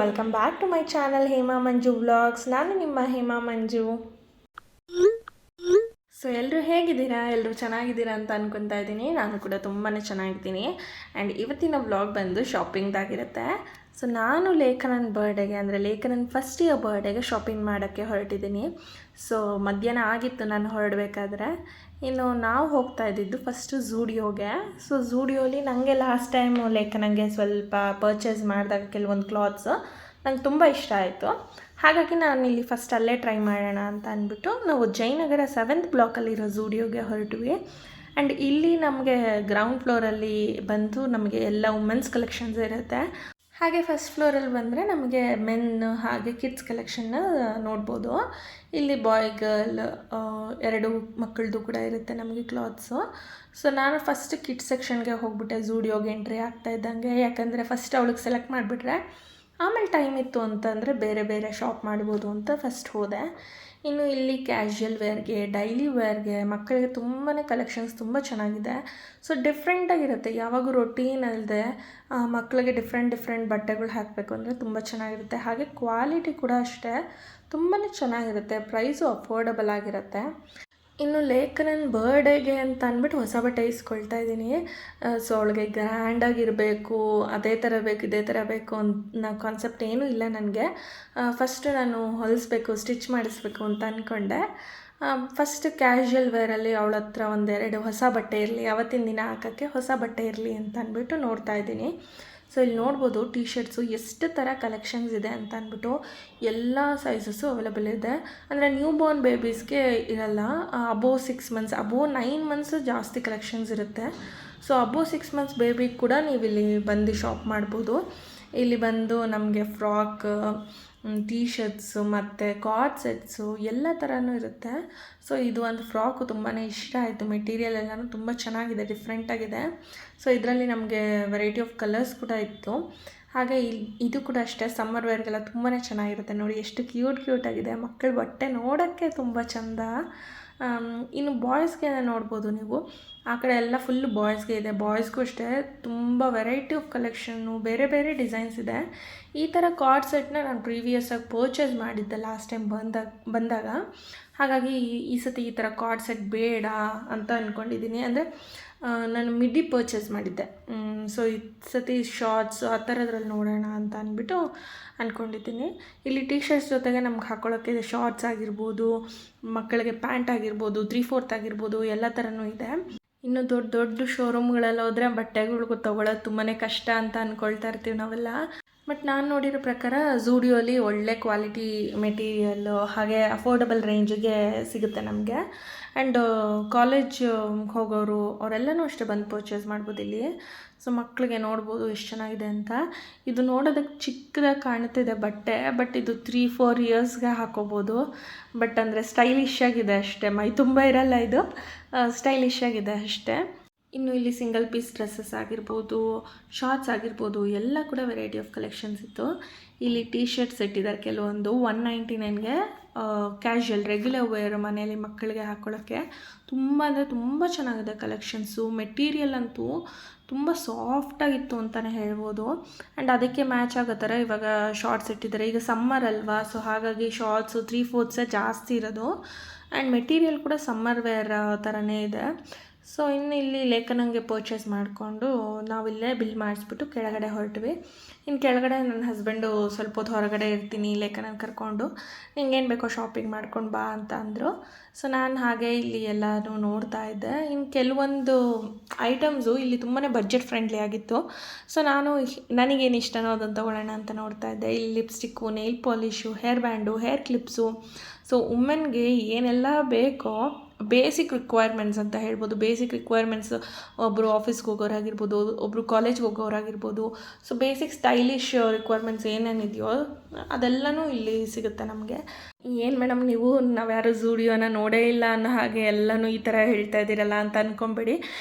Welcome back to my channel Hema Manju vlogs. ನಾನು ನಿಮ್ಮ ಹೇಮಾ ಮಂಜು. So ಎಲ್ಲರೂ ಹೇಗಿದ್ದೀರಾ? ಎಲ್ಲರೂ ಚೆನ್ನಾಗಿದ್ದೀರಾ ಅಂತ ಅನ್ಕೊತಾ ಇದ್ದೀನಿ. ನಾನು ಕೂಡ ತುಂಬಾ ಚೆನ್ನಾಗಿದ್ದೀನಿ. ಆ್ಯಂಡ್ ಇವತ್ತಿನ ವ್ಲಾಗ್ ಬಂದು ಶಾಪಿಂಗ್ದಾಗಿರುತ್ತೆ. ಸೊ ನಾನು ಲೇಖನನ್ ಬರ್ಡೇಗೆ ಅಂದರೆ ಲೇಖನನ್ ಫಸ್ಟ್ ಇಯರ್ ಬರ್ಡೇಗೆ ಶಾಪಿಂಗ್ ಮಾಡೋಕ್ಕೆ ಹೊರಟಿದ್ದೀನಿ. ಸೊ ಮಧ್ಯಾಹ್ನ ಆಗಿತ್ತು ನಾನು ಹೊರಡಬೇಕಾದ್ರೆ. ಇನ್ನು ನಾವು ಹೋಗ್ತಾ ಇದ್ದಿದ್ದು ಫಸ್ಟು ಝೂಡಿಯೋಗೆ. ಸೊ ಝೂಡಿಯೋಲಿ ನನಗೆ ಲಾಸ್ಟ್ ಟೈಮು ಲೇಖನಂಗೆ ಸ್ವಲ್ಪ ಪರ್ಚೇಸ್ ಮಾಡಿದಾಗ ಕೆಲವೊಂದು ಕ್ಲಾತ್ಸು ನಂಗೆ ತುಂಬ ಇಷ್ಟ ಆಯಿತು. ಹಾಗಾಗಿ ನಾನು ಇಲ್ಲಿ ಫಸ್ಟ್ ಅಲ್ಲೇ ಟ್ರೈ ಮಾಡೋಣ ಅಂತ ಅಂದ್ಬಿಟ್ಟು ನಾವು ಜಯನಗರ 7th ಬ್ಲಾಕಲ್ಲಿರೋ ಝೂಡಿಯೋಗೆ ಹೊರಟ್ವಿ. ಆ್ಯಂಡ್ ಇಲ್ಲಿ ನಮಗೆ ಗ್ರೌಂಡ್ ಫ್ಲೋರಲ್ಲಿ ಬಂದು ನಮಗೆ ಎಲ್ಲ ವುಮೆನ್ಸ್ ಕಲೆಕ್ಷನ್ಸ್ ಇರುತ್ತೆ. ಹಾಗೆ ಫಸ್ಟ್ ಫ್ಲೋರಲ್ಲಿ ಬಂದರೆ ನಮಗೆ ಮೆನ್ ಹಾಗೆ ಕಿಡ್ಸ್ ಕಲೆಕ್ಷನ್ನ ನೋಡ್ಬೋದು. ಇಲ್ಲಿ ಬಾಯ್ ಗರ್ಲ್ ಎರಡು ಮಕ್ಕಳದು ಕೂಡ ಇರುತ್ತೆ ನಮಗೆ ಕ್ಲಾತ್ಸು. ಸೊ ನಾನು ಫಸ್ಟ್ ಕಿಡ್ಸ್ ಸೆಕ್ಷನ್ಗೆ ಹೋಗ್ಬಿಟ್ಟೆ ಝೂಡಿಯೋಗೆ ಎಂಟ್ರಿ ಆಗ್ತಾ ಇದ್ದಂಗೆ. ಯಾಕಂದರೆ ಫಸ್ಟ್ ಅವಳಿಗೆ ಸೆಲೆಕ್ಟ್ ಮಾಡಿಬಿಟ್ರೆ ಆಮೇಲೆ ಟೈಮ್ ಇತ್ತು ಅಂತಂದರೆ ಬೇರೆ ಬೇರೆ ಶಾಪ್ ಮಾಡ್ಬೋದು ಅಂತ ಫಸ್ಟ್ ಹೋದೆ. ಇನ್ನು ಇಲ್ಲಿ ಕ್ಯಾಶುಯಲ್ ವೇರ್ಗೆ, ಡೈಲಿ ವೇರ್ಗೆ ಮಕ್ಕಳಿಗೆ ತುಂಬಾ ಕಲೆಕ್ಷನ್ಸ್ ತುಂಬ ಚೆನ್ನಾಗಿದೆ. ಸೊ ಡಿಫ್ರೆಂಟಾಗಿರುತ್ತೆ. ಯಾವಾಗೂ ರೊಟೀನ್ ಅಲ್ಲದೆ ಮಕ್ಕಳಿಗೆ ಡಿಫ್ರೆಂಟ್ ಬಟ್ಟೆಗಳು ಹಾಕಬೇಕು ಅಂದರೆ ತುಂಬ ಚೆನ್ನಾಗಿರುತ್ತೆ. ಹಾಗೆ ಕ್ವಾಲಿಟಿ ಕೂಡ ಅಷ್ಟೇ ತುಂಬಾ ಚೆನ್ನಾಗಿರುತ್ತೆ. ಪ್ರೈಸು ಅಫೋರ್ಡಬಲ್ ಆಗಿರುತ್ತೆ. ಇನ್ನು ಲೇಖನನ್ ಬರ್ಡೇಗೆ ಅಂತ ಅಂದ್ಬಿಟ್ಟು ಹೊಸ ಬಟ್ಟೆ ಇಸ್ಕೊಳ್ತಾ ಇದ್ದೀನಿ. ಸೊ ಅವಳಿಗೆ ಗ್ರ್ಯಾಂಡಾಗಿರಬೇಕು, ಅದೇ ಥರ ಬೇಕು ಇದೇ ಥರ ಬೇಕು ಅನ್ನೋ ಕಾನ್ಸೆಪ್ಟ್ ಏನೂ ಇಲ್ಲ ನನಗೆ. ಫಸ್ಟು ನಾನು ಹೊಲಿಸ್ಬೇಕು, ಸ್ಟಿಚ್ ಮಾಡಿಸ್ಬೇಕು ಅಂತ ಅಂದ್ಕೊಂಡೆ. ಫಸ್ಟ್ ಕ್ಯಾಶುಯಲ್ ವೇರಲ್ಲಿ ಅವಳ ಹತ್ರ ಒಂದೆರಡು ಹೊಸ ಬಟ್ಟೆ ಇರಲಿ, ಅವತ್ತಿನ ದಿನ ಹಾಕೋಕ್ಕೆ ಹೊಸ ಬಟ್ಟೆ ಇರಲಿ ಅಂತ ಅಂದ್ಬಿಟ್ಟು ನೋಡ್ತಾ ಇದ್ದೀನಿ. ಸೊ ಇಲ್ಲಿ ನೋಡ್ಬೋದು ಟೀ ಶರ್ಟ್ಸು ಎಷ್ಟು ಥರ ಕಲೆಕ್ಷನ್ಸ್ ಇದೆ ಅಂತ ಅಂದ್ಬಿಟ್ಟು. ಎಲ್ಲ ಸೈಜಸ್ಸು ಅವೈಲೇಬಲ್ ಇದೆ. ಅಂದರೆ ನ್ಯೂ ಬೋರ್ನ್ ಬೇಬೀಸ್ಗೆ ಇರಲ್ಲ. ಅಬೋವ್ 6 ಮಂತ್ಸ್, ಅಬೋವ್ 9 ಮಂತ್ಸು ಜಾಸ್ತಿ ಕಲೆಕ್ಷನ್ಸ್ ಇರುತ್ತೆ. ಸೊ ಅಬೋವ್ 6 ಮಂತ್ಸ್ ಬೇಬಿಗೆ ಕೂಡ ನೀವು ಇಲ್ಲಿ ಬಂದು ಶಾಪ್ ಮಾಡ್ಬೋದು. ಇಲ್ಲಿ ಬಂದು ನಮಗೆ ಫ್ರಾಕ್, ಟೀ ಶರ್ಟ್ಸು ಮತ್ತು ಕಾರ್ಡ್ ಸೆಟ್ಸು ಎಲ್ಲ ಥರನೂ ಇರುತ್ತೆ. ಸೊ ಇದು ಒಂದು ಫ್ರಾಕು ತುಂಬಾ ಇಷ್ಟ ಆಯಿತು. ಮೆಟೀರಿಯಲ್ ಎಲ್ಲನೂ ತುಂಬ ಚೆನ್ನಾಗಿದೆ, ಡಿಫ್ರೆಂಟಾಗಿದೆ. ಸೊ ಇದರಲ್ಲಿ ನಮಗೆ ವೆರೈಟಿ ಆಫ್ ಕಲರ್ಸ್ ಕೂಡ ಇತ್ತು. ಹಾಗೆ ಇದು ಕೂಡ ಅಷ್ಟೇ ಸಮ್ಮರ್ ವೇರ್ಗೆಲ್ಲ ತುಂಬಾ ಚೆನ್ನಾಗಿರುತ್ತೆ. ನೋಡಿ ಎಷ್ಟು ಕ್ಯೂಟಾಗಿದೆ. ಮಕ್ಕಳ ಬಟ್ಟೆ ನೋಡೋಕ್ಕೆ ತುಂಬ ಚೆಂದ. ಇನ್ನು ಬಾಯ್ಸ್ಗೆ ನೋಡ್ಬೋದು ನೀವು. ಆ ಕಡೆ ಎಲ್ಲ ಫುಲ್ಲು ಬಾಯ್ಸ್ಗೆ ಇದೆ. ಬಾಯ್ಸ್ಗೂ ಅಷ್ಟೇ ತುಂಬ ವೆರೈಟಿ ಆಫ್ ಕಲೆಕ್ಷನ್ನು, ಬೇರೆ ಬೇರೆ ಡಿಸೈನ್ಸ್ ಇದೆ. ಈ ಥರ ಕಾರ್ಡ್ ಸೆಟ್ನ ನಾನು ಪ್ರೀವಿಯಸ್ಸಾಗಿ ಪರ್ಚೇಸ್ ಮಾಡಿದ್ದೆ ಲಾಸ್ಟ್ ಟೈಮ್ ಬಂದಾಗ. ಹಾಗಾಗಿ ಈ ಸತಿ ಈ ಥರ ಕಾರ್ಡ್ ಸೆಟ್ ಬೇಡ ಅಂತ ಅಂದ್ಕೊಂಡಿದ್ದೀನಿ. ಅಂದರೆ ನಾನು ಮಿಡ್ಡಿ ಪರ್ಚೇಸ್ ಮಾಡಿದ್ದೆ. ಸೊ ಈ ಸತಿ ಶಾರ್ಟ್ಸು ಆ ಥರದ್ರಲ್ಲಿ ನೋಡೋಣ ಅಂತ ಅಂದ್ಬಿಟ್ಟು ಅಂದ್ಕೊಂಡಿದ್ದೀನಿ. ಇಲ್ಲಿ ಟೀ ಶರ್ಟ್ಸ್ ಜೊತೆಗೆ ನಮ್ಗೆ ಹಾಕ್ಕೊಳ್ಳೋಕ್ಕೆ ಶಾರ್ಟ್ಸ್ ಆಗಿರ್ಬೋದು, ಮಕ್ಕಳಿಗೆ ಪ್ಯಾಂಟ್ ಆಗಿರ್ಬೋದು, 3/4 ಆಗಿರ್ಬೋದು, ಎಲ್ಲ ಥರನೂ ಇದೆ. ಇನ್ನು ದೊಡ್ಡ ಶೋರೂಮ್ಗಳಲ್ಲಿ ಹೋದರೆ ಬಟ್ಟೆಗಳು ತೊಗೊಳ್ಳೋದು ತುಂಬಾ ಕಷ್ಟ ಅಂತ ಅಂದ್ಕೊಳ್ತಾ ಇರ್ತೀವಿ ನಾವೆಲ್ಲ. ಬಟ್ ನಾನು ನೋಡಿರೋ ಪ್ರಕಾರ ಝೂಡಿಯೋಲಿ ಒಳ್ಳೆ ಕ್ವಾಲಿಟಿ ಮೆಟೀರಿಯಲ್ಲು ಹಾಗೆ ಅಫೋರ್ಡಬಲ್ ರೇಂಜಿಗೆ ಸಿಗುತ್ತೆ ನಮಗೆ. ಆ್ಯಂಡ್ ಕಾಲೇಜ್ ಹೋಗೋರು ಅವರೆಲ್ಲನೂ ಅಷ್ಟೇ ಬಂದು ಪರ್ಚೇಸ್ ಮಾಡ್ಬೋದು ಇಲ್ಲಿ. ಸೊ ಮಕ್ಕಳಿಗೆ ನೋಡ್ಬೋದು ಎಷ್ಟು ಚೆನ್ನಾಗಿದೆ ಅಂತ. ಇದು ನೋಡೋದಕ್ಕೆ ಚಿಕ್ಕದಾಗಿ ಕಾಣ್ತಿದೆ ಬಟ್ಟೆ, ಬಟ್ ಇದು 3-4 ಇಯರ್ಸ್ಗೆ ಹಾಕೋಬೋದು. ಬಟ್ ಅಂದರೆ ಸ್ಟೈಲಿಶ್ ಆಗಿದೆ ಅಷ್ಟೇ, ಮೈ ತುಂಬ ಇರಲ್ಲ ಇದು, ಸ್ಟೈಲಿಶ್ ಆಗಿದೆ ಅಷ್ಟೇ. ಇನ್ನು ಇಲ್ಲಿ ಸಿಂಗಲ್ ಪೀಸ್ ಡ್ರೆಸ್ಸಸ್ ಆಗಿರ್ಬೋದು, ಶಾರ್ಟ್ಸ್ ಆಗಿರ್ಬೋದು, ಎಲ್ಲ ಕೂಡ ವೆರೈಟಿ ಆಫ್ ಕಲೆಕ್ಷನ್ಸ್ ಇತ್ತು. ಇಲ್ಲಿ ಟೀ ಶರ್ಟ್ಸ್ ಇಟ್ಟಿದ್ದಾರೆ ಕೆಲವೊಂದು 199ಗೆ. ಕ್ಯಾಶುಯಲ್ ರೆಗ್ಯುಲರ್ ವೇರ್ ಮನೆಯಲ್ಲಿ ಮಕ್ಕಳಿಗೆ ಹಾಕ್ಕೊಳ್ಳೋಕ್ಕೆ ತುಂಬ ಅಂದರೆ ತುಂಬ ಚೆನ್ನಾಗಿದೆ ಕಲೆಕ್ಷನ್ಸು. ಮೆಟೀರಿಯಲ್ ಅಂತೂ ತುಂಬ ಸಾಫ್ಟಾಗಿತ್ತು ಅಂತಲೇ ಹೇಳ್ಬೋದು. ಆ್ಯಂಡ್ ಅದಕ್ಕೆ ಮ್ಯಾಚ್ ಆಗೋ ಥರ ಇವಾಗ ಶಾರ್ಟ್ಸ್ ಇಟ್ಟಿದ್ದಾರೆ. ಈಗ ಸಮ್ಮರ್ ಅಲ್ವಾ, ಸೊ ಹಾಗಾಗಿ ಶಾರ್ಟ್ಸು 3/4 ಜಾಸ್ತಿ ಇರೋದು. ಆ್ಯಂಡ್ ಮೆಟೀರಿಯಲ್ ಕೂಡ ಸಮ್ಮರ್ ವೇರ್ ಥರನೇ ಇದೆ. ಸೊ ಇನ್ನು ಇಲ್ಲಿ ಲೇಖನಂಗೆ ಪರ್ಚೇಸ್ ಮಾಡಿಕೊಂಡು ನಾವಿಲ್ಲೇ ಬಿಲ್ ಮಾಡಿಸ್ಬಿಟ್ಟು ಕೆಳಗಡೆ ಹೊರಟ್ವಿ. ಇನ್ನು ಕೆಳಗಡೆ ನನ್ನ ಹಸ್ಬೆಂಡು ಸ್ವಲ್ಪ ಹೊತ್ತು ಹೊರಗಡೆ ಇರ್ತೀನಿ ಲೇಖನನ ಕರ್ಕೊಂಡು, ನಿಂಗೇನು ಬೇಕೋ ಶಾಪಿಂಗ್ ಮಾಡ್ಕೊಂಡು ಬಾ ಅಂತ ಅಂದರು. ಸೊ ನಾನು ಹಾಗೆ ಇಲ್ಲಿ ಎಲ್ಲನೂ ನೋಡ್ತಾ ಇದ್ದೆ. ಇನ್ನು ಕೆಲವೊಂದು ಐಟಮ್ಸು ಇಲ್ಲಿ ತುಂಬಾ ಬಡ್ಜೆಟ್ ಫ್ರೆಂಡ್ಲಿ ಆಗಿತ್ತು. ಸೊ ನನಗೇನು ಇಷ್ಟನೋ ಅದನ್ನು ತೊಗೊಳ್ಳೋಣ ಅಂತ ನೋಡ್ತಾ ಇದ್ದೆ. ಇಲ್ಲಿ lipstick, nail polish, hair band, hair clips. So ವುಮೆನ್ಗೆ ಏನೆಲ್ಲ ಬೇಕೋ ಬೇಸಿಕ್ ರಿಕ್ವೈರ್ಮೆಂಟ್ಸ್ ಅಂತ ಹೇಳ್ಬೋದು. ಬೇಸಿಕ್ ರಿಕ್ವೈರ್ಮೆಂಟ್ಸ್, ಒಬ್ಬರು ಆಫೀಸ್ಗೆ ಹೋಗೋರಾಗಿರ್ಬೋದು, ಒಬ್ಬರು ಕಾಲೇಜ್ಗೆ ಹೋಗೋರಾಗಿರ್ಬೋದು. ಸೊ ಬೇಸಿಕ್ ಸ್ಟೈಲಿಶ್ ರಿಕ್ವೈರ್ಮೆಂಟ್ಸ್ ಏನೇನಿದೆಯೋ ಅದೆಲ್ಲನೂ ಇಲ್ಲಿ ಸಿಗುತ್ತೆ ನಮಗೆ. ಏನು ಮೇಡಮ್ ನೀವು ನಾವ್ಯಾರು ಝೂಡಿಯೋನ ನೋಡೇ ಇಲ್ಲ ಅನ್ನೋ ಹಾಗೆ ಎಲ್ಲನೂ ಈ ಥರ ಹೇಳ್ತಾ ಇದ್ದೀರಲ್ಲ ಅಂತ ಅಂದ್ಕೊಂಬೇಡಿ.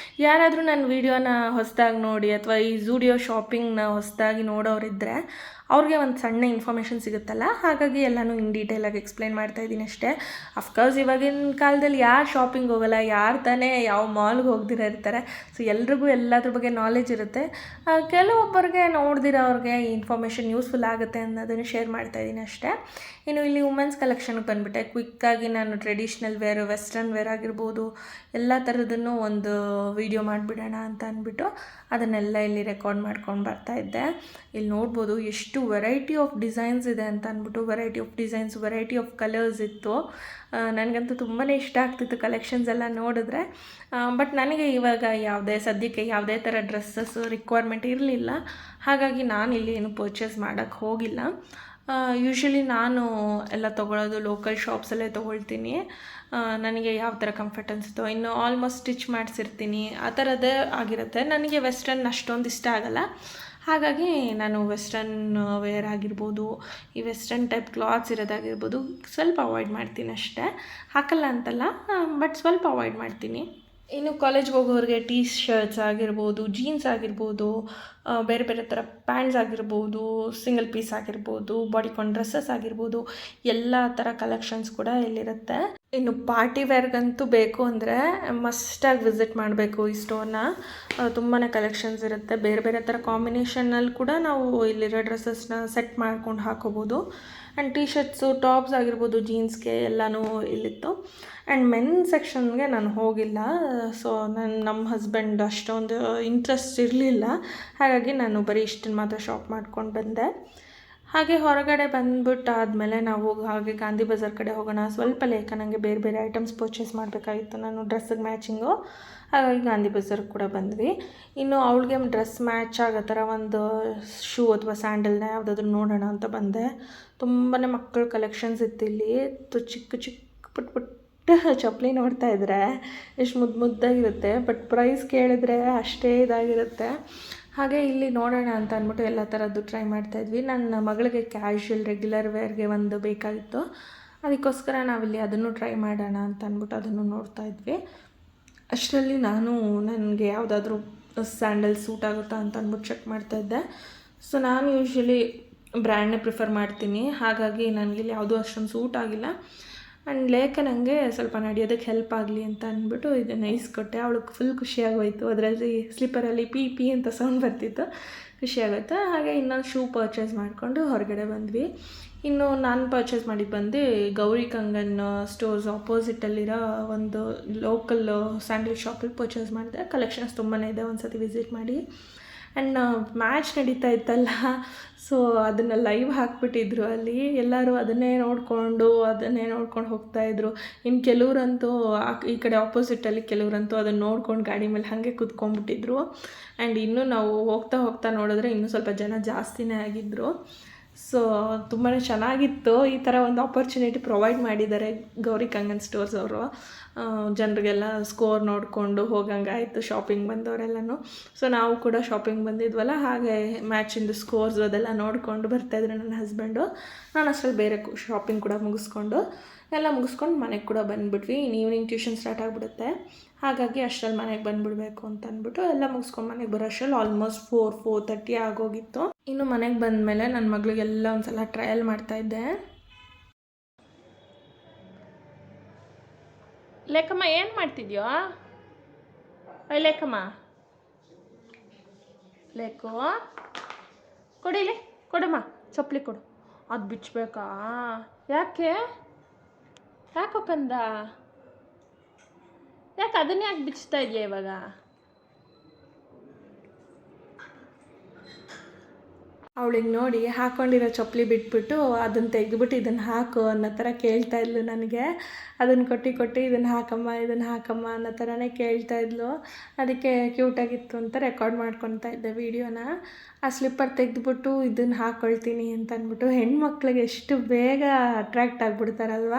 ಯಾರಾದರೂ ನನ್ನ ವೀಡಿಯೋನ ಹೊಸದಾಗಿ ನೋಡಿ ಅಥವಾ ಈ ಝೂಡಿಯೋ ಶಾಪಿಂಗ್ನ ಹೊಸದಾಗಿ ನೋಡೋರಿದ್ದರೆ ಅವ್ರಿಗೆ ಒಂದು ಸಣ್ಣ ಇನ್ಫಾರ್ಮೇಷನ್ ಸಿಗುತ್ತಲ್ಲ, ಹಾಗಾಗಿ ಎಲ್ಲನೂ ಇನ್ ಡೀಟೇಲಾಗಿ ಎಕ್ಸ್ಪ್ಲೈನ್ ಮಾಡ್ತಾಯಿದ್ದೀನಿ ಅಷ್ಟೇ. ಅಫ್ಕೋರ್ಸ್ ಇವಾಗಿನ ಕಾಲದಲ್ಲಿ ಯಾರು ಶಾಪಿಂಗ್ ಹೋಗಲ್ಲ, ಯಾರು ತಾನೇ ಯಾವ ಮಾಲ್ಗೆ ಹೋಗ್ದಿರ ಇರ್ತಾರೆ. ಸೊ ಎಲ್ರಿಗೂ ಎಲ್ಲದ್ರ ಬಗ್ಗೆ ನಾಲೆಜ್ ಇರುತ್ತೆ. ಕೆಲವೊಬ್ಬರಿಗೆ ನೋಡ್ದಿರೋರಿಗೆ ಈ ಇನ್ಫಾರ್ಮೇಷನ್ ಯೂಸ್ಫುಲ್ ಆಗುತ್ತೆ ಅನ್ನೋದನ್ನು ಶೇರ್ ಮಾಡ್ತಾಯಿದ್ದೀನಿ ಅಷ್ಟೇ. ಇನ್ನು ಇಲ್ಲಿ ವುಮೆನ್ಸ್ ಕಲೆಕ್ಷನ್ಗೆ ಬಂದುಬಿಟ್ಟೆ. ಕ್ವಿಕ್ಕಾಗಿ ನಾನು ಟ್ರೆಡಿಷ್ನಲ್ ವೇರ್, ವೆಸ್ಟರ್ನ್ ವೇರ್ ಆಗಿರ್ಬೋದು ಎಲ್ಲ ಥರದನ್ನು ಒಂದು ವಿಡಿಯೋ ಮಾಡಿಬಿಡೋಣ ಅಂತ ಅಂದ್ಬಿಟ್ಟು ಅದನ್ನೆಲ್ಲ ಇಲ್ಲಿ ರೆಕಾರ್ಡ್ ಮಾಡ್ಕೊಂಡು ಬರ್ತಾಯಿದ್ದೆ. ಇಲ್ಲಿ ನೋಡ್ಬೋದು ಎಷ್ಟು ವೆರೈಟಿ ಆಫ್ ಡಿಸೈನ್ಸ್ ಇದೆ ಅಂತ ಅಂದ್ಬಿಟ್ಟು. Variety of designs, variety of colours ಇತ್ತು. ನನಗಂತೂ ತುಂಬಾ ಇಷ್ಟ ಆಗ್ತಿತ್ತು ಕಲೆಕ್ಷನ್ಸ್ ಎಲ್ಲ ನೋಡಿದ್ರೆ. ಬಟ್ ನನಗೆ ಇವಾಗ ಸದ್ಯಕ್ಕೆ ಯಾವುದೇ ಥರ ಡ್ರೆಸ್ಸಸ್ ರಿಕ್ವೈರ್ಮೆಂಟ್ ಇರಲಿಲ್ಲ. ಹಾಗಾಗಿ ನಾನು ಇಲ್ಲಿ ಏನು ಪರ್ಚೇಸ್ ಮಾಡೋಕ್ಕೆ ಹೋಗಿಲ್ಲ. ಯೂಶ್ವಲಿ ನಾನು ಎಲ್ಲ ತೊಗೊಳೋದು ಲೋಕಲ್ ಶಾಪ್ಸಲ್ಲೇ ತೊಗೊಳ್ತೀನಿ. ನನಗೆ ಯಾವ ಥರ ಕಂಫರ್ಟ್ ಅನಿಸುತ್ತೋ, ಇನ್ನು ಆಲ್ಮೋಸ್ಟ್ ಸ್ಟಿಚ್ ಮಾಡಿಸಿರ್ತೀನಿ, ಆ ಥರದ್ದೇ ಆಗಿರುತ್ತೆ. ನನಗೆ ವೆಸ್ಟರ್ನ್ ಅಷ್ಟೊಂದು ಇಷ್ಟ ಆಗೋಲ್ಲ. ಹಾಗಾಗಿ ನಾನು ವೆಸ್ಟರ್ನ್ ವೇರ್ ಆಗಿರ್ಬೋದು, ಈ ವೆಸ್ಟರ್ನ್ ಟೈಪ್ ಕ್ಲಾತ್ಸ್ ಇರೋದಾಗಿರ್ಬೋದು ಸ್ವಲ್ಪ ಅವಾಯ್ಡ್ ಮಾಡ್ತೀನಿ ಅಷ್ಟೇ. ಹಾಕಲ್ಲ ಅಂತಲ್ಲ, ಬಟ್ ಸ್ವಲ್ಪ ಅವಾಯ್ಡ್ ಮಾಡ್ತೀನಿ. ಇನ್ನು ಕಾಲೇಜ್ಗೆ ಹೋಗೋರಿಗೆ ಟೀ ಶರ್ಟ್ಸ್ ಆಗಿರ್ಬೋದು, ಜೀನ್ಸ್ ಆಗಿರ್ಬೋದು, ಬೇರೆ ಬೇರೆ ಥರ ಪ್ಯಾಂಟ್ಸ್ ಆಗಿರ್ಬೋದು, ಸಿಂಗಲ್ ಪೀಸ್ ಆಗಿರ್ಬೋದು, ಬಾಡಿಕಾನ್ ಡ್ರೆಸ್ಸಸ್ ಆಗಿರ್ಬೋದು, ಎಲ್ಲ ಥರ ಕಲೆಕ್ಷನ್ಸ್ ಕೂಡ ಇಲ್ಲಿರುತ್ತೆ. ಇನ್ನು ಪಾರ್ಟಿ ವೇರ್ಗಂತೂ ಬೇಕು ಅಂದರೆ ಮಸ್ಟಾಗಿ ವಿಸಿಟ್ ಮಾಡಬೇಕು ಈ ಸ್ಟೋರ್ನ. ತುಂಬಾ ಕಲೆಕ್ಷನ್ಸ್ ಇರುತ್ತೆ. ಬೇರೆ ಬೇರೆ ಥರ ಕಾಂಬಿನೇಷನಲ್ಲಿ ಕೂಡ ನಾವು ಇಲ್ಲಿರೋ ಡ್ರೆಸ್ಸಸ್ನ ಸೆಟ್ ಮಾಡ್ಕೊಂಡು ಹಾಕೋಬೋದು. ಆ್ಯಂಡ್ ಟೀ ಶರ್ಟ್ಸು, ಟಾಪ್ಸ್ ಆಗಿರ್ಬೋದು, ಜೀನ್ಸ್ಗೆ ಎಲ್ಲನೂ ಇಲ್ಲಿತ್ತು. ಆ್ಯಂಡ್ ಮೆನ್ ಸೆಕ್ಷನ್ಗೆ ನಾನು ಹೋಗಿಲ್ಲ. ಸೊ ನಮ್ಮ ಹಸ್ಬೆಂಡ್ ಅಷ್ಟೊಂದು ಇಂಟ್ರೆಸ್ಟ್ ಇರಲಿಲ್ಲ. ಹಾಗಾಗಿ ನಾನು ಬರೀ ಇಷ್ಟನ್ನು ಮಾತ್ರ ಶಾಪ್ ಮಾಡ್ಕೊಂಡು ಬಂದೆ. ಹಾಗೆ ಹೊರಗಡೆ ಬಂದ್ಬಿಟ್ಟಾದಮೇಲೆ ನಾವು ಹಾಗೆ ಗಾಂಧಿ ಬಜಾರ್ ಕಡೆ ಹೋಗೋಣ. ಸ್ವಲ್ಪ ನನಗೆ ಬೇರೆ ಬೇರೆ ಐಟಮ್ಸ್ ಪರ್ಚೇಸ್ ಮಾಡಬೇಕಾಗಿತ್ತು ನಾನು ಡ್ರೆಸ್ಸಿಗೆ ಮ್ಯಾಚಿಂಗು. ಹಾಗಾಗಿ ಗಾಂಧಿ ಬಜಾರ್ಗೆ ಕೂಡ ಬಂದ್ವಿ. ಇನ್ನು ಅವಳಿಗೆ ಡ್ರೆಸ್ ಮ್ಯಾಚ್ ಆಗೋ ಥರ ಒಂದು ಶೂ ಅಥವಾ ಸ್ಯಾಂಡಲ್ನ ಯಾವುದಾದ್ರೂ ನೋಡೋಣ ಅಂತ ಬಂದೆ. ತುಂಬಾ ಮಕ್ಕಳ ಕಲೆಕ್ಷನ್ಸ್ ಇತ್ತು ಇಲ್ಲಿ. ಚಿಕ್ಕ ಚಿಕ್ಕ ಪುಟ್ಟ ಚಪ್ಪಲಿ ನೋಡ್ತಾ ಇದ್ರೆ ಎಷ್ಟು ಮುದ್ದಾಗಿರುತ್ತೆ. ಬಟ್ ಪ್ರೈಸ್ ಕೇಳಿದ್ರೆ ಅಷ್ಟೇ ಇದಾಗಿರುತ್ತೆ. ಹಾಗೆ ಇಲ್ಲಿ ನೋಡೋಣ ಅಂತ ಅಂದ್ಬಿಟ್ಟು ಎಲ್ಲ ಥರದ್ದು ಟ್ರೈ ಮಾಡ್ತಾಯಿದ್ವಿ. ನನ್ನ ಮಗಳಿಗೆ ಕ್ಯಾಶುವಲ್ ರೆಗ್ಯುಲರ್ ವೇರ್ಗೆ ಒಂದು ಬೇಕಾಗಿತ್ತು. ಅದಕ್ಕೋಸ್ಕರ ನಾವಿಲ್ಲಿ ಅದನ್ನು ಟ್ರೈ ಮಾಡೋಣ ಅಂತ ಅಂದ್ಬಿಟ್ಟು ಅದನ್ನು ನೋಡ್ತಾ ಇದ್ವಿ. ಅಷ್ಟರಲ್ಲಿ ನನಗೆ ಯಾವುದಾದ್ರೂ ಸ್ಯಾಂಡಲ್ ಸೂಟ್ ಆಗುತ್ತಾ ಅಂತ ಅಂದ್ಬಿಟ್ಟು ಚೆಕ್ ಮಾಡ್ತಾಯಿದ್ದೆ. ಸೊ ನಾನು ಯೂಶ್ವಲಿ ಬ್ರ್ಯಾಂಡ್ನೇ ಪ್ರಿಫರ್ ಮಾಡ್ತೀನಿ. ಹಾಗಾಗಿ ನನಗಿಲ್ಲಿ ಯಾವುದೂ ಅಷ್ಟೊಂದು ಸೂಟ್ ಆಗಿಲ್ಲ. ಆ್ಯಂಡ್ ನನಗೆ ಸ್ವಲ್ಪ ನಡೆಯೋದಕ್ಕೆ ಹೆಲ್ಪ್ ಆಗಲಿ ಅಂತ ಅಂದ್ಬಿಟ್ಟು ಇದನ್ನು ಇಸ್ಕೊಟ್ಟೆ. ಅವಳಿಗೆ ಫುಲ್ ಖುಷಿಯಾಗೋಯಿತು. ಅದರಲ್ಲಿ ಸ್ಲಿಪ್ಪರಲ್ಲಿ ಪಿ ಪಿ ಅಂತ ಸೌಂಡ್ ಬರ್ತಿತ್ತು, ಖುಷಿಯಾಗೋಯ್ತು. ಹಾಗೆ ಇನ್ನೊಂದು ಶೂ ಪರ್ಚೇಸ್ ಮಾಡಿಕೊಂಡು ಹೊರಗಡೆ ಬಂದ್ವಿ. ಇನ್ನು ನಾನು ಪರ್ಚೇಸ್ ಮಾಡಿದ್ದು ಬಂದು ಗೌರಿ ಕಂಗನ್ ಸ್ಟೋರ್ಸ್ ಆಪೋಸಿಟಲ್ಲಿರೋ ಒಂದು ಲೋಕಲ್ ಸ್ಯಾಂಡಲ್ ಶಾಪಲ್ಲಿ ಪರ್ಚೇಸ್ ಮಾಡಿದೆ. ಕಲೆಕ್ಷನ್ಸ್ ತುಂಬಾ ಇದೆ, ಒಂದು ಸತಿ ವಿಸಿಟ್ ಮಾಡಿ. ಆ್ಯಂಡ್ ಮ್ಯಾಚ್ ನಡೀತಾ ಇತ್ತಲ್ಲ, ಸೊ ಅದನ್ನು ಲೈವ್ ಹಾಕ್ಬಿಟ್ಟಿದ್ರು ಅಲ್ಲಿ. ಎಲ್ಲರೂ ಅದನ್ನೇ ನೋಡಿಕೊಂಡು ಹೋಗ್ತಾಯಿದ್ರು. ಇನ್ನು ಕೆಲವರಂತೂ ಈ ಕಡೆ ಆಪೋಸಿಟಲ್ಲಿ ಕೆಲವರಂತೂ ಅದನ್ನು ನೋಡ್ಕೊಂಡು ಗಾಡಿ ಮೇಲೆ ಹಾಗೆ ಕೂತ್ಕೊಂಡ್ಬಿಟ್ಟಿದ್ರು. ಆ್ಯಂಡ್ ಇನ್ನೂ ನಾವು ಹೋಗ್ತಾ ನೋಡಿದ್ರೆ ಇನ್ನೂ ಸ್ವಲ್ಪ ಜನ ಜಾಸ್ತಿನೇ ಆಗಿದ್ದರು. ಸೊ ತುಂಬಾ ಚೆನ್ನಾಗಿತ್ತು. ಈ ಥರ ಒಂದು ಆಪರ್ಚುನಿಟಿ ಪ್ರೊವೈಡ್ ಮಾಡಿದ್ದಾರೆ ಗೌರಿ ಕಂಗನ್ ಸ್ಟೋರ್ಸ್ ಅವರು. ಜನರಿಗೆಲ್ಲ ಸ್ಕೋರ್ ನೋಡಿಕೊಂಡು ಹೋಗಂಗಾಯಿತು ಶಾಪಿಂಗ್ ಬಂದವರೆಲ್ಲನೂ. ಸೊ ನಾವು ಕೂಡ ಶಾಪಿಂಗ್ ಬಂದಿದ್ವಲ್ಲ, ಹಾಗೆ ಮ್ಯಾಚಿಂದು ಸ್ಕೋರ್ಸ್ ಅದೆಲ್ಲ ನೋಡಿಕೊಂಡು ಬರ್ತಾಯಿದ್ರು ನನ್ನ ಹಸ್ಬೆಂಡು. ನಾನು ಅಷ್ಟರಲ್ಲಿ ಬೇರೆ ಶಾಪಿಂಗ್ ಕೂಡ ಮುಗಿಸ್ಕೊಂಡು ಮನೆಗೆ ಕೂಡ ಬಂದುಬಿಟ್ವಿ. ಇನ್ನು ಈವ್ನಿಂಗ್ ಟ್ಯೂಷನ್ ಸ್ಟಾರ್ಟ್ ಆಗಿಬಿಡುತ್ತೆ. ಹಾಗಾಗಿ ಅಷ್ಟರಲ್ಲಿ ಮನೆಗೆ ಬಂದುಬಿಡಬೇಕು ಅಂತ ಅಂದ್ಬಿಟ್ಟು ಎಲ್ಲ ಮುಗಿಸ್ಕೊಂಡು ಮನೆಗೆ ಬರೋ ಅಷ್ಟರಲ್ಲಿ ಆಲ್ಮೋಸ್ಟ್ 4:30 ಆಗೋಗಿತ್ತು. ಇನ್ನು ಮನೆಗೆ ಬಂದಮೇಲೆ ನನ್ನ ಮಗಳಿಗೆಲ್ಲ ಒಂದು ಸಲ ಟ್ರಯಲ್ ಮಾಡ್ತಾಯಿದ್ದೆ. ಲೇಖಮ್ಮ ಏನು ಮಾಡ್ತಿದ್ಯೋ? ಲೇಖಮ್ಮ, ಲೇಖೋ ಕೊಡಿಲಿ, ಕೊಡಮ್ಮ ಚಪ್ಪಲಿ ಕೊಡು. ಅದು ಬಿಚ್ಚಬೇಕಾ? ಯಾಕೆ ಕಂದ? ಯಾಕೆ ಅದನ್ನ ಯಾಕೆ ಬಿಚ್ತಾ ಇದೆಯಾ ಇವಾಗ? ಅವಳಿಗೆ ನೋಡಿ ಹಾಕ್ಕೊಂಡಿರೋ ಚಪ್ಪಲಿ ಬಿಟ್ಬಿಟ್ಟು ಅದನ್ನು ತೆಗೆದುಬಿಟ್ಟು ಇದನ್ನು ಹಾಕು ಅನ್ನೋ ಥರ ಕೇಳ್ತಾಯಿದ್ಲು ನನಗೆ. ಅದನ್ನು ಕೊಟ್ಟು ಇದನ್ನು ಹಾಕಮ್ಮ ಅನ್ನೋ ಥರನೇ ಕೇಳ್ತಾಯಿದ್ಲು. ಅದಕ್ಕೆ ಕ್ಯೂಟಾಗಿತ್ತು ಅಂತ ರೆಕಾರ್ಡ್ ಮಾಡ್ಕೊತಾ ಇದ್ದೆ ವೀಡಿಯೋನ. ಆ ಸ್ಲಿಪ್ಪರ್ ತೆಗೆದುಬಿಟ್ಟು ಇದನ್ನು ಹಾಕ್ಕೊಳ್ತೀನಿ ಅಂತ ಅಂದ್ಬಿಟ್ಟು ಹೆಣ್ಮಕ್ಳಿಗೆ ಎಷ್ಟು ಬೇಗ ಅಟ್ರ್ಯಾಕ್ಟ್ ಆಗಿಬಿಡ್ತಾರಲ್ವ.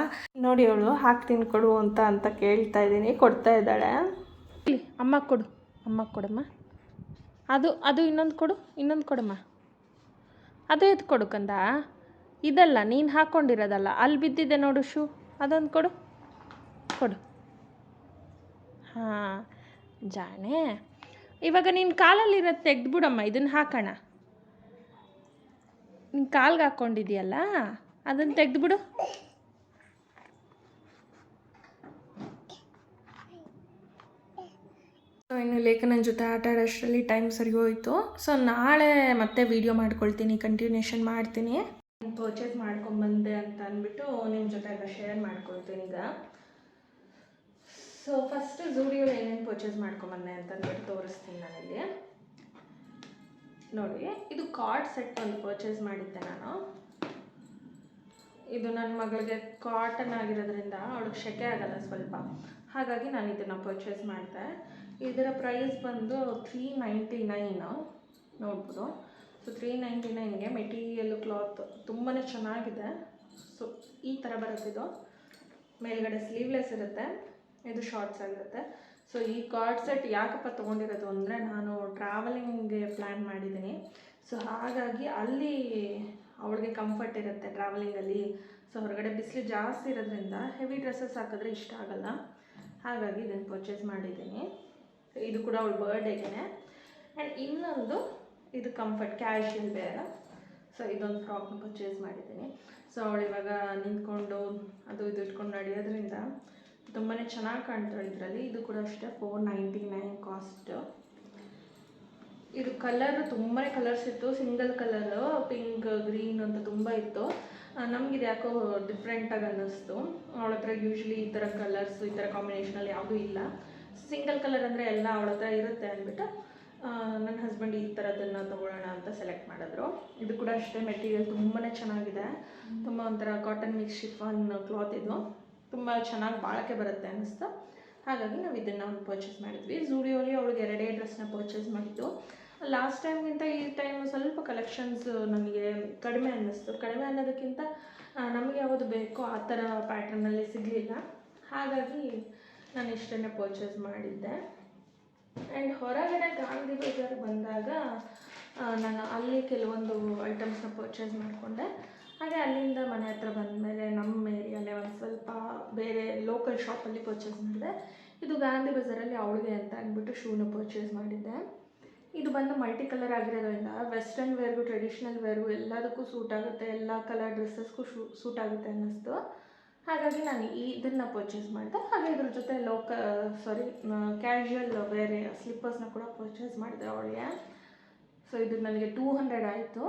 ನೋಡಿ ಅವಳು ಹಾಕ್ತೀನಿ ಕೊಡು ಅಂತ ಕೇಳ್ತಾ ಇದ್ದೀನಿ. ಕೊಡ್ತಾ ಇದ್ದಾಳೆ. ಅಮ್ಮ ಕೊಡಮ್ಮ. ಅದು ಇನ್ನೊಂದು ಕೊಡಮ್ಮ. ಅದೇ ಎತ್ತು ಕೊಡು ಕಂದ. ಇದಲ್ಲ, ನೀನು ಹಾಕ್ಕೊಂಡಿರೋದಲ್ಲ, ಅಲ್ಲಿ ಬಿದ್ದಿದೆ ನೋಡು ಶೂ, ಅದೊಂದು ಕೊಡು ಕೊಡು. ಹಾಂ ಜಾಣೆ. ಇವಾಗ ನಿನ್ನ ಕಾಲಲ್ಲಿರೋದು ತೆಗೆದ್ಬಿಡಮ್ಮ, ಇದನ್ನು ಹಾಕೋಣ. ನಿನ್ನ ಕಾಲ್ಗೆ ಹಾಕ್ಕೊಂಡಿದ್ಯಲ್ಲ ಅದನ್ನು ತೆಗೆದ್ಬಿಡು. ಇನ್ನು ಲೇಖನ ಜೊತೆ ಆಟ ಆಡೋಷ್ಟರಲ್ಲಿ ಟೈಮ್ ಸರಿ ಹೋಯಿತು. ಸೊ ನಾಳೆ ಮತ್ತೆ ವೀಡಿಯೋ ಮಾಡ್ಕೊಳ್ತೀನಿ, ಕಂಟಿನ್ಯೂಷನ್ ಮಾಡ್ತೀನಿ. ಪರ್ಚೇಸ್ ಮಾಡ್ಕೊಂಬಂದೆ ಅಂತ ಅಂದ್ಬಿಟ್ಟು ನಿಮ್ಮ ಜೊತೆ ಎಲ್ಲ ಶೇರ್ ಮಾಡ್ಕೊಳ್ತೀನಿ ಈಗ. ಸೊ ಫಸ್ಟು ಝೂಡಿಯೋ ಏನೇನು ಪರ್ಚೇಸ್ ಮಾಡ್ಕೊಂಬಂದೆ ಅಂತ ಅಂದ್ಬಿಟ್ಟು ತೋರಿಸ್ತೀನಿ ನಾನಿಲ್ಲಿ. ನೋಡಿ, ಇದು ಕಾರ್ಡ್ ಸೆಟ್ ಒಂದು ಪರ್ಚೇಸ್ ಮಾಡಿದ್ದೆ ನಾನು. ಇದು ನನ್ನ ಮಗಳಿಗೆ ಕಾಟನ್ ಆಗಿರೋದ್ರಿಂದ ಅವಳಿಗೆ ಸೆಕೆ ಆಗಲ್ಲ ಸ್ವಲ್ಪ, ಹಾಗಾಗಿ ನಾನು ಇದನ್ನು ಪರ್ಚೇಸ್ ಮಾಡಿದೆ. ಇದರ ಪ್ರೈಸ್ ಬಂದು $399 ನೋಡ್ಬೋದು. ಸೊ $399ಗೆ ಮೆಟೀರಿಯಲ್ ಕ್ಲಾತ್ ತುಂಬಾ ಚೆನ್ನಾಗಿದೆ. ಸೊ ಈ ಥರ ಬರುತ್ತೆ. ಇದು ಮೇಲ್ಗಡೆ ಸ್ಲೀವ್ಲೆಸ್ ಇರುತ್ತೆ, ಇದು ಶಾರ್ಟ್ಸ್ ಆಗಿರುತ್ತೆ. ಸೊ ಈ ಕಾರ್ಡ್ ಸೆಟ್ ಯಾಕಪ್ಪ ತೊಗೊಂಡಿರೋದು ಅಂದರೆ, ನಾನು ಟ್ರಾವೆಲಿಂಗ್ಗೆ ಪ್ಲ್ಯಾನ್ ಮಾಡಿದ್ದೀನಿ. ಸೊ ಹಾಗಾಗಿ ಅಲ್ಲಿ ಅವಳಿಗೆ ಕಂಫರ್ಟ್ ಇರುತ್ತೆ ಟ್ರಾವೆಲಿಂಗಲ್ಲಿ. ಸೊ ಹೊರಗಡೆ ಬಿಸಿಲು ಜಾಸ್ತಿ ಇರೋದ್ರಿಂದ ಹೆವಿ ಡ್ರೆಸ್ಸಸ್ ಹಾಕಿದ್ರೆ ಇಷ್ಟ ಆಗೋಲ್ಲ, ಹಾಗಾಗಿ ಇದನ್ನು ಪರ್ಚೇಸ್ ಮಾಡಿದ್ದೀನಿ. ಇದು ಕೂಡ ಅವಳ ಬರ್ಡೇಗೆ. ಆ್ಯಂಡ್ ಇನ್ನೊಂದು ಇದು ಕಂಫರ್ಟ್ ಕ್ಯಾಶುಯಲ್ ವೇರ್. ಸೊ ಇದೊಂದು ಫ್ರಾಕ್ನ ಪರ್ಚೇಸ್ ಮಾಡಿದ್ದೀನಿ. ಸೊ ಅವಳು ಇವಾಗ ನಿಂತ್ಕೊಂಡು ಅದು ಇದು ಇಟ್ಕೊಂಡು ನಡೆಯೋದ್ರಿಂದ ತುಂಬಾ ಚೆನ್ನಾಗಿ ಕಾಣ್ತಾಳೆ ಇದರಲ್ಲಿ. ಇದು ಕೂಡ ಅಷ್ಟೇ $499 ಕಾಸ್ಟು. ಇದು ಕಲರ್ ತುಂಬಾ ಕಲರ್ಸ್ ಇತ್ತು, ಸಿಂಗಲ್ ಕಲರು ಪಿಂಕ್ ಗ್ರೀನ್ ಅಂತ ತುಂಬ ಇತ್ತು. ನಮಗಿದು ಯಾಕೋ ಡಿಫ್ರೆಂಟಾಗಿ ಅನ್ನಿಸ್ತು. ಅವಳ ಹತ್ರ ಯೂಶ್ವಲಿ ಈ ಥರ ಕಲರ್ಸ್, ಈ ಥರ ಕಾಂಬಿನೇಷನಲ್ಲಿ ಯಾವುದೂ ಇಲ್ಲ. ಸಿಂಗಲ್ ಕಲರ್ ಅಂದರೆ ಎಲ್ಲ ಅವಳ ಹತ್ರ ಇರುತ್ತೆ ಅಂದ್ಬಿಟ್ಟು ನನ್ನ ಹಸ್ಬೆಂಡ್ ಈ ಥರದನ್ನು ತೊಗೊಳ್ಳೋಣ ಅಂತ ಸೆಲೆಕ್ಟ್ ಮಾಡಿದ್ರು. ಇದು ಕೂಡ ಅಷ್ಟೇ ಮೆಟೀರಿಯಲ್ ತುಂಬಾ ಚೆನ್ನಾಗಿದೆ. ತುಂಬ ಒಂಥರ ಕಾಟನ್ ಮಿಕ್ಸ್ ಶಿಫಾನ್ ಕ್ಲಾತ್. ಇದು ತುಂಬ ಚೆನ್ನಾಗಿ ಬಾಳಕೆ ಬರುತ್ತೆ ಅನ್ನಿಸ್ತು, ಹಾಗಾಗಿ ನಾವು ಇದನ್ನು ಒಂದು ಪರ್ಚೇಸ್ ಮಾಡಿದ್ವಿ. ಝೂಡಿಯೋಲಿ ಅವಳಿಗೆ 2 ಡ್ರೆಸ್ನ ಪರ್ಚೇಸ್ ಮಾಡಿದ್ದು. ಲಾಸ್ಟ್ ಟೈಮ್ಗಿಂತ ಈ ಟೈಮ್ ಸ್ವಲ್ಪ ಕಲೆಕ್ಷನ್ಸ್ ನನಗೆ ಕಡಿಮೆ ಅನ್ನಿಸ್ತು. ಕಡಿಮೆ ಅನ್ನೋದಕ್ಕಿಂತ ನಮಗೆ ಯಾವುದು ಬೇಕೋ ಆ ಥರ ಪ್ಯಾಟ್ರನಲ್ಲಿ ಸಿಗಲಿಲ್ಲ, ಹಾಗಾಗಿ ನಾನು ಇಷ್ಟನ್ನೇ ಪರ್ಚೇಸ್ ಮಾಡಿದ್ದೆ. ಆ್ಯಂಡ್ ಹೊರಗಡೆ ಗಾಂಧಿ ಬಜಾರ್ ಬಂದಾಗ ನಾನು ಅಲ್ಲಿ ಕೆಲವೊಂದು ಐಟಮ್ಸ್ನ ಪರ್ಚೇಸ್ ಮಾಡಿಕೊಂಡೆ. ಹಾಗೆ ಅಲ್ಲಿಂದ ಮನೆ ಹತ್ರ ಬಂದಮೇಲೆ ನಮ್ಮ ಏರಿಯಲ್ಲೇ ಒಂದು ಸ್ವಲ್ಪ ಬೇರೆ ಲೋಕಲ್ ಶಾಪಲ್ಲಿ ಪರ್ಚೇಸ್ ಮಾಡಿದೆ. ಇದು ಗಾಂಧಿ ಬಜಾರಲ್ಲಿ ಅವಳಿಗೆ ಅಂತ ಅಂದ್ಬಿಟ್ಟು ಶೂನ ಪರ್ಚೇಸ್ ಮಾಡಿದ್ದೆ. ಇದು ಬಂದು ಮಲ್ಟಿ ಕಲರ್ ಆಗಿರೋದ್ರಿಂದ ವೆಸ್ಟರ್ನ್ ವೇರ್ಗೂ ಟ್ರೆಡಿಷ್ನಲ್ ವೇರ್ಗೂ ಎಲ್ಲದಕ್ಕೂ ಸೂಟ್ ಆಗುತ್ತೆ, ಎಲ್ಲ ಕಲರ್ ಡ್ರೆಸ್ಸಸ್ಗೂ ಸೂಟ್ ಆಗುತ್ತೆ ಅನ್ನಿಸ್ತು, ಹಾಗಾಗಿ ನಾನು ಇದನ್ನು ಪರ್ಚೇಸ್ ಮಾಡಿದೆ. ಹಾಗೆ ಇದ್ರ ಜೊತೆ ಕ್ಯಾಶುಯಲ್ ಬೇರೆ ಸ್ಲಿಪ್ಪರ್ಸ್ನ ಕೂಡ ಪರ್ಚೇಸ್ ಮಾಡಿದೆ ಅವಳಿಗೆ. ಸೊ ಇದು ನನಗೆ 200 ಆಯಿತು.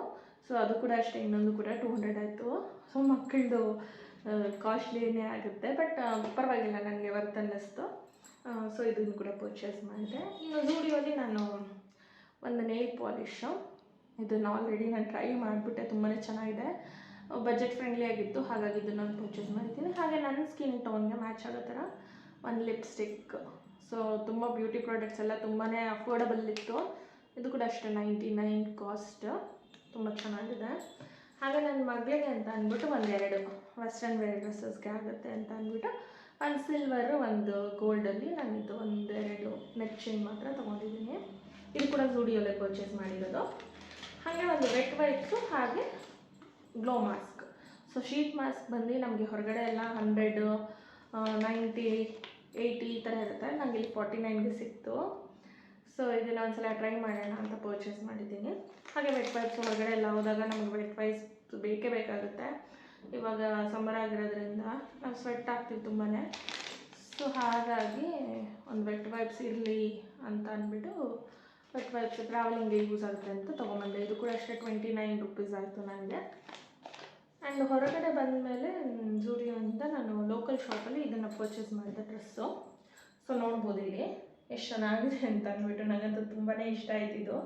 ಸೊ ಅದು ಕೂಡ ಅಷ್ಟೇ, ಇನ್ನೊಂದು ಕೂಡ 200 ಆಯಿತು. ಸೊ ಮಕ್ಕಳದು ಕಾಸ್ಟ್ಲಿನೇ ಆಗುತ್ತೆ, ಬಟ್ ಪರವಾಗಿಲ್ಲ, ನನಗೆ ವರ್ತ್ ಅನ್ನಿಸ್ತು. ಸೊ ಇದನ್ನು ಕೂಡ ಪರ್ಚೇಸ್ ಮಾಡಿದೆ. ಇನ್ನು ಝೂಡಿಯೋಲಿ ನಾನು ಒಂದು ನೇಲ್ ಪಾಲಿಶು, ಇದನ್ನು ಆಲ್ರೆಡಿ ನಾನು ಟ್ರೈ ಮಾಡಿಬಿಟ್ಟೆ, ತುಂಬಾ ಚೆನ್ನಾಗಿದೆ, ಬಜೆಟ್ ಫ್ರೆಂಡ್ಲಿ ಆಗಿತ್ತು, ಹಾಗಾಗಿ ಇದನ್ನು ಪರ್ಚೇಸ್ ಮಾಡಿದ್ದೀನಿ. ಹಾಗೆ ನನ್ನ ಸ್ಕಿನ್ ಟೋನ್ಗೆ ಮ್ಯಾಚ್ ಆಗೋ ಥರ ಒಂದು ಲಿಪ್ಸ್ಟಿಕ್. ಸೊ ತುಂಬ ಬ್ಯೂಟಿ ಪ್ರಾಡಕ್ಟ್ಸ್ ಎಲ್ಲ ತುಂಬಾ ಅಫೋರ್ಡಬಲ್ ಇತ್ತು. ಇದು ಕೂಡ ಅಷ್ಟೇ $99 ಕಾಸ್ಟ್, ತುಂಬ ಚೆನ್ನಾಗಿದೆ. ಹಾಗೆ ನನ್ನ ಮಗಳಿಗೆ ಅಂತ ಅಂದ್ಬಿಟ್ಟು 2 ವೆಸ್ಟರ್ನ್ ವೇರ್ ಡ್ರೆಸ್ಸಸ್ಗೆ ಆಗುತ್ತೆ ಅಂತ ಅಂದ್ಬಿಟ್ಟು ಒಂದು ಸಿಲ್ವರು, ಒಂದು ಗೋಲ್ಡಲ್ಲಿ ನಾನು ಇದು 2 ನೆಕ್ ಚೈನ್ ಮಾತ್ರ ತೊಗೊಂಡಿದ್ದೀನಿ. ಇದು ಕೂಡ ಝೂಡಿಯೋಲ್ಲೇ ಪರ್ಚೇಸ್ ಮಾಡಿರೋದು. ಹಾಗೆ ಒಂದು ವೆಟ್ ವೈಪ್ಸು, ಹಾಗೆ glow mask. So sheet mask ಬಂದು ನಮಗೆ ಹೊರಗಡೆ ಎಲ್ಲ 100, 90, 80 ಈ ಥರ ಇರುತ್ತೆ. ನನಗೆ ಇಲ್ಲಿ 49ಗೆ ಸಿಕ್ತು. ಸೊ ಇದನ್ನು ಒಂದ್ಸಲ ಟ್ರೈ ಮಾಡೋಣ ಅಂತ ಪರ್ಚೇಸ್ ಮಾಡಿದ್ದೀನಿ. ಹಾಗೆ ವೆಟ್ ವೈಪ್ಸ್, ಹೊರಗಡೆ ಎಲ್ಲ ಹೋದಾಗ ನಮಗೆ ವೆಟ್ ವೈಪ್ಸ್ ಬೇಕೇ ಬೇಕಾಗುತ್ತೆ. ಇವಾಗ ಸಮ್ಮರ್ ಆಗಿರೋದ್ರಿಂದ ನಾವು ಸ್ವೆಟ್ ಆಗ್ತೀವಿ ತುಂಬಾ. ಸೊ ಹಾಗಾಗಿ ಒಂದು ವೆಟ್ ವೈಪ್ಸ್ ಇರಲಿ ಅಂತ ಅಂದ್ಬಿಟ್ಟು ವೆಟ್ ವೈಪ್ಸ್ ಟ್ರಾವೆಲಿಂಗ್ಗೆ ಯೂಸ್ ಆಗುತ್ತೆ ಅಂತ ತೊಗೊಂಬಂದೆ. ಇದು ಕೂಡ ಅಷ್ಟೇ $29 ಆಯಿತು ನನಗೆ. ಆ್ಯಂಡ್ ಹೊರಗಡೆ ಬಂದಮೇಲೆ ಝೂಡಿಯೋ ಅಂತ ನಾನು ಲೋಕಲ್ ಶಾಪಲ್ಲಿ ಇದನ್ನು ಪರ್ಚೇಸ್ ಮಾಡಿದೆ ಡ್ರೆಸ್ಸು. ಸೊ ನೋಡ್ಬೋದು ಇಲ್ಲಿ ಎಷ್ಟು ಚೆನ್ನಾಗಿದೆ ಅಂತ ಅಂದ್ಬಿಟ್ಟು, ನನಗಂತೂ ತುಂಬಾ ಇಷ್ಟ ಆಯ್ತಿದ್ದು.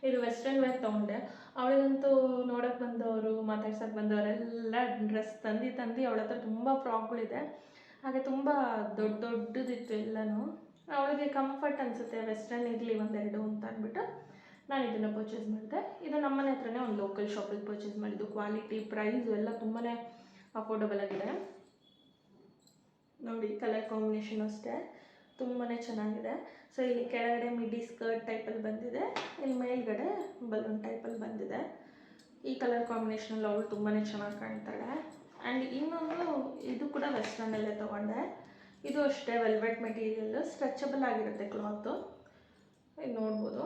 ಇದು ವೆಸ್ಟರ್ನ್ ವೇರ್ ತೊಗೊಂಡೆ. ಅವಳಿಗಂತೂ ನೋಡೋಕ್ಕೆ ಬಂದವರು, ಮಾತಾಡ್ಸೋಕ್ಕೆ ಬಂದವರೆಲ್ಲ ಡ್ರೆಸ್ ತಂದು ಅವಳ ಹತ್ರ ತುಂಬ ಫ್ರಾಕ್ಗಳಿದೆ. ಹಾಗೆ ತುಂಬ ದೊಡ್ಡದಿತ್ತು ಎಲ್ಲನೂ. ಅವಳಿಗೆ ಕಂಫರ್ಟ್ ಅನಿಸುತ್ತೆ, ವೆಸ್ಟರ್ನ್ ಇರಲಿ 1-2 ಅಂತ ಅಂದ್ಬಿಟ್ಟು ನಾನು ಇದನ್ನು ಪರ್ಚೇಸ್ ಮಾಡಿದೆ. ಇದು ನಮ್ಮನೆ ಹತ್ರನೇ ಒಂದು ಲೋಕಲ್ ಶಾಪಲ್ಲಿ ಪರ್ಚೇಸ್ ಮಾಡಿದ್ದು. ಕ್ವಾಲಿಟಿ, ಪ್ರೈಸು ಎಲ್ಲ ತುಂಬಾ ಅಫೋರ್ಡಬಲ್ ಆಗಿದೆ. ನೋಡಿ, ಕಲರ್ ಕಾಂಬಿನೇಷನ್ ಅಷ್ಟೇ ತುಂಬಾ ಚೆನ್ನಾಗಿದೆ. ಸೊ ಇಲ್ಲಿ ಕೆಳಗಡೆ ಮಿಡಿ ಸ್ಕರ್ಟ್ ಟೈಪಲ್ಲಿ ಬಂದಿದೆ, ಇಲ್ಲಿ ಮೇಲ್ಗಡೆ ಬಲೂನ್ ಟೈಪಲ್ಲಿ ಬಂದಿದೆ. ಈ ಕಲರ್ ಕಾಂಬಿನೇಷನಲ್ಲಿ ಅವಳು ತುಂಬಾ ಚೆನ್ನಾಗಿ ಕಾಣ್ತಾಳೆ. ಆ್ಯಂಡ್ ಇನ್ನೊಂದು ಇದು ಕೂಡ ವೆಸ್ಟರ್ನಲ್ಲೇ ತೊಗೊಂಡೆ. ಇದು ಅಷ್ಟೇ ವೆಲ್ವೆಟ್ ಮೆಟೀರಿಯಲ್, ಸ್ಟ್ರೆಚಬಲ್ ಆಗಿರುತ್ತೆ ಕ್ಲಾತು. ಇದು ನೋಡ್ಬೋದು.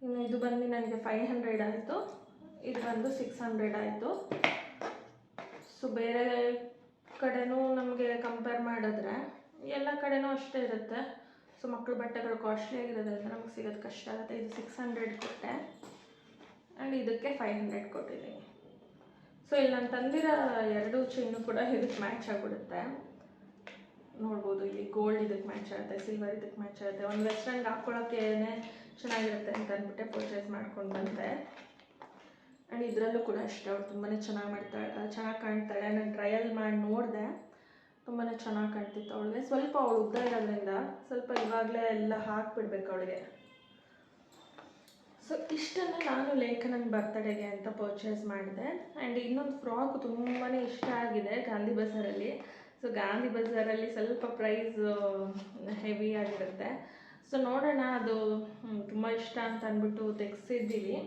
ಇನ್ನು ಇದು ಬಂದು ನನಗೆ 500 ಆಯಿತು, ಇದು ಬಂದು 600 ಆಯಿತು. ಸೊ ಬೇರೆ ಕಡೆನೂ ನಮಗೆ ಕಂಪೇರ್ ಮಾಡಿದ್ರೆ ಎಲ್ಲ ಕಡೆನೂ ಅಷ್ಟೇ ಇರುತ್ತೆ. ಸೊ ಮಕ್ಕಳ ಬಟ್ಟೆಗಳು ಕಾಸ್ಟ್ಲಿ ಆಗಿರೋದ್ರಿಂದ ನಮಗೆ ಸಿಗೋದು ಕಷ್ಟ ಆಗುತ್ತೆ. ಇದು 600 ಕೊಟ್ಟೆ ಆ್ಯಂಡ್ ಇದಕ್ಕೆ 500 ಕೊಟ್ಟಿದ್ದೀನಿ. ಸೊ ಇಲ್ಲಿ ನಾನು ತಂದಿರೋ 2 ಚೈನು ಕೂಡ ಇದಕ್ಕೆ ಮ್ಯಾಚ್ ಆಗಿಬಿಡುತ್ತೆ. ನೋಡ್ಬೋದು, ಇಲ್ಲಿ ಗೋಲ್ಡ್ ಇದಕ್ಕೆ ಮ್ಯಾಚ್ ಆಗುತ್ತೆ, ಸಿಲ್ವರ್ ಇದಕ್ಕೆ ಮ್ಯಾಚ್ ಆಗುತ್ತೆ. ಒಂದು ವೆಸ್ಟರ್ನ್ಗೆ ಹಾಕ್ಕೊಳ್ಳೋಕ್ಕೆ ಚೆನ್ನಾಗಿರುತ್ತೆ ಅಂತ ಅಂದ್ಬಿಟ್ಟೆ ಪರ್ಚೇಸ್ ಮಾಡ್ಕೊಂಡು ಬಂದೆ. ಆ್ಯಂಡ್ ಇದರಲ್ಲೂ ಕೂಡ ಅಷ್ಟೇ ಅವಳು ತುಂಬಾ ಚೆನ್ನಾಗಿ ಕಾಣ್ತಾಳೆ. ನಾನು ಟ್ರಯಲ್ ಮಾಡಿ ನೋಡಿದೆ, ತುಂಬಾ ಚೆನ್ನಾಗಿ ಕಾಣ್ತಿತ್ತು ಅವಳಿಗೆ. ಸ್ವಲ್ಪ ಅವಳು ಉದ್ದ ಇರೋದ್ರಿಂದ ಸ್ವಲ್ಪ ಇವಾಗಲೇ ಎಲ್ಲ ಹಾಕಿಬಿಡ್ಬೇಕು ಅವಳಿಗೆ. ಸೊ ಇಷ್ಟನ್ನು ನಾನು ಲೇಖನನ್ ಬರ್ತಡೆಗೆ ಅಂತ ಪರ್ಚೇಸ್ ಮಾಡಿದೆ. ಆ್ಯಂಡ್ ಇನ್ನೊಂದು ಫ್ರಾಕ್ ತುಂಬಾ ಇಷ್ಟ ಆಗಿದೆ ಗಾಂಧಿ ಬಜಾರಲ್ಲಿ. ಸೊ ಗಾಂಧಿ ಬಜಾರಲ್ಲಿ ಸ್ವಲ್ಪ ಪ್ರೈಸ್ ಹೆವಿ ಆಗಿರುತ್ತೆ. ಸೊ ನೋಡೋಣ, ಅದು ತುಂಬ ಇಷ್ಟ ಅಂತ ಅಂದ್ಬಿಟ್ಟು ತೆಗೆಸಿಟ್ಟಿದ್ದೀವಿ.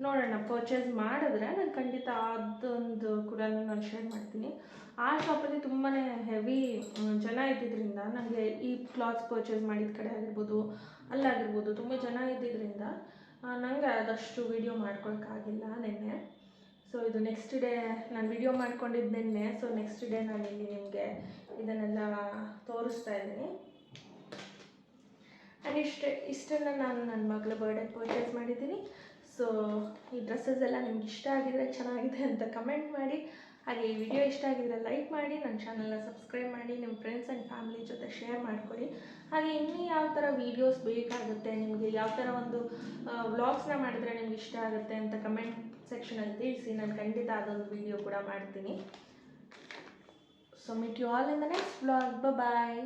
ನೋಡೋಣ, ಪರ್ಚೇಸ್ ಮಾಡಿದ್ರೆ ನಾನು ಖಂಡಿತ ಅದೊಂದು ಕೂಡ ನಾನು ಶೇರ್ ಮಾಡ್ತೀನಿ. ಆ ಶಾಪಲ್ಲಿ ತುಂಬಾ ಹೆವಿ ಜನ ಇದ್ದಿದ್ದರಿಂದ ನನಗೆ ಈ ಕ್ಲಾತ್ಸ್ ಪರ್ಚೇಸ್ ಮಾಡಿದ ಕಡೆ ಆಗಿರ್ಬೋದು, ಅಲ್ಲಾಗಿರ್ಬೋದು ತುಂಬ ಜನ ಇದ್ದಿದ್ದರಿಂದ ನನಗೆ ಅದಷ್ಟು ವೀಡಿಯೋ ಮಾಡ್ಕೊಳಕ್ಕಾಗಿಲ್ಲ ನಿನ್ನೆ. ಸೊ ಇದು ನೆಕ್ಸ್ಟ್ ಡೇ ನಾನು ವೀಡಿಯೋ ಮಾಡ್ಕೊಂಡಿದ್ದು ನಿನ್ನೆ. ಸೊ ನೆಕ್ಸ್ಟ್ ಡೇ ನಾನು ಇಲ್ಲಿ ನಿಮಗೆ ಇದನ್ನೆಲ್ಲ ತೋರಿಸ್ತಾ ಇದ್ದೀನಿ. ಆ್ಯಂಡ್ ಇಷ್ಟನ್ನು ನಾನು ನನ್ನ ಮಗಳ ಬರ್ಡೇಗೆ ಪರ್ಚೇಸ್ ಮಾಡಿದ್ದೀನಿ. ಸೊ ಈ ಡ್ರೆಸ್ಸಸ್ ಎಲ್ಲ ನಿಮ್ಗೆ ಇಷ್ಟ ಆಗಿದ್ರೆ, ಚೆನ್ನಾಗಿದೆ ಅಂತ ಕಮೆಂಟ್ ಮಾಡಿ. ಹಾಗೆ ಈ ವಿಡಿಯೋ ಇಷ್ಟ ಆಗಿದ್ರೆ ಲೈಕ್ ಮಾಡಿ, ನನ್ನ ಚಾನಲ್ನ ಸಬ್ಸ್ಕ್ರೈಬ್ ಮಾಡಿ, ನಿಮ್ಮ ಫ್ರೆಂಡ್ಸ್ ಆ್ಯಂಡ್ ಫ್ಯಾಮಿಲಿ ಜೊತೆ ಶೇರ್ ಮಾಡಿಕೊಡಿ. ಹಾಗೆ ಇನ್ನೂ ಯಾವ ಥರ ವೀಡಿಯೋಸ್ ಬೇಕಾಗುತ್ತೆ ನಿಮಗೆ, ಯಾವ ಥರ ಒಂದು ವ್ಲಾಗ್ಸ್ನ ಮಾಡಿದ್ರೆ ನಿಮ್ಗೆ ಇಷ್ಟ ಆಗುತ್ತೆ ಅಂತ ಕಮೆಂಟ್ ಸೆಕ್ಷನಲ್ಲಿ ತಿಳಿಸಿ. ನಾನು ಖಂಡಿತ ಅದೊಂದು ವಿಡಿಯೋ ಕೂಡ ಮಾಡ್ತೀನಿ. So meet you all in the next vlog. Bye.